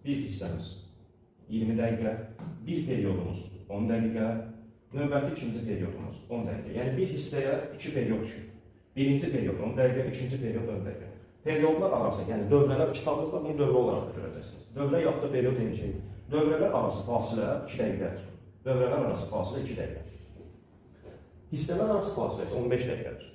bir hissəmiz 20 dəqiqə, bir periodumuz 10 dəqiqə, növbəti ikinci periodumuz 10 dəqiqə. Yəni bir hissəyə 2 period düşür. Birinci period 10 dəqiqə, ikinci period 10 dəqiqə. Periodlar arası, yəni dövrələr, kitabınızda bunu dövrə olaraq da görəcəksiniz. Dövrə yaxud da period deyəcək. Dövrələr arası fasilə 2 dəqiqədir. Dövrələr arası fasilə 2 dəqiqə. Hissələr arası fasilə isə 15 dəqiqədir.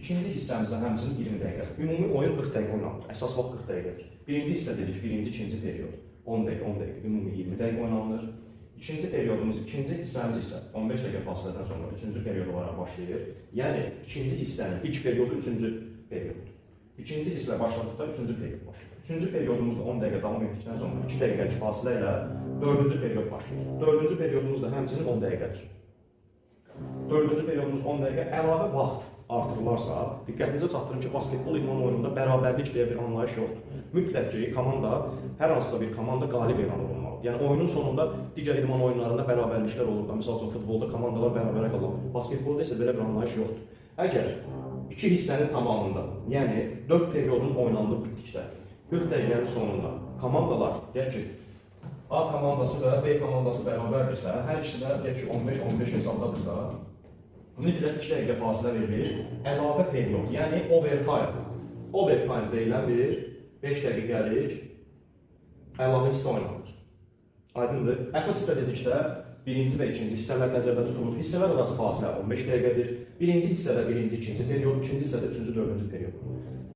İkinci hissəmizdə həmçinin 20 dəqiqədir. Ümumi oyun 40 dəqiqə oynanır. Əsas vaxt 40 dəqiqədir. Birinci hissə dedik, birinci, ikinci period 10 dəqiqə, 10 dəqiqə, ümumi 20 dəqiqə oynanır. İkinci periodumuz, ikinci hissəmiz isə 15 dəqiqə fasilədən sonra üçüncü period olaraq başlayır. Yəni ikinci hissənin ilk periodu üçüncü perioddur. İkinci hissə başladıqda üçüncü period başlayır. Üçüncü periodumuzda 10 dəqiqə davam etdikdən sonra 2 dəqiqəlik fasilə ilə dördüncü period başlayır. Dördüncü periodumuz da həmçinin 10 dəqiqədir. Dördüncü periodumuz 10 dəqiqə, əlavə vaxt artırılarsa, diqqətinizə çatdırın ki, basketbol idman oyununda bərabərlik deyə bir anlayış yoxdur. Mütləq ki, komanda, hər hansısa bir komanda qalib elan olunmalıdır. Yəni oyunun sonunda digər idman oyunlarında bərabərliklər olur da, məsəl üçün futbolda komandalar bərabərə qalır. Basketbolda isə belə bir anlayış yoxdur. Əgər iki hissənin tamamında, yəni 4 periodun oynandığı bitdikdə, 40 dəqiqənin sonunda komandalar, deyək ki, A komandası və B komandası bərabərdirsə, hər ikisi də deyək ki, 15-15 hesabdadırsa, mütləq 2 dəqiqə fasilə verilir, əlavə period, yəni overtime. Overtime deyilən bir 5 dəqiqəlik əlavə hissə oynanır. Aydındır. Əsas hissə dedikdə birinci və ikinci hissələr nəzərdə tutulur. Hissələr arası fasilə 15 dəqiqədir. Birinci hissədə birinci, ikinci period, ikinci hissədə üçüncü, dördüncü period.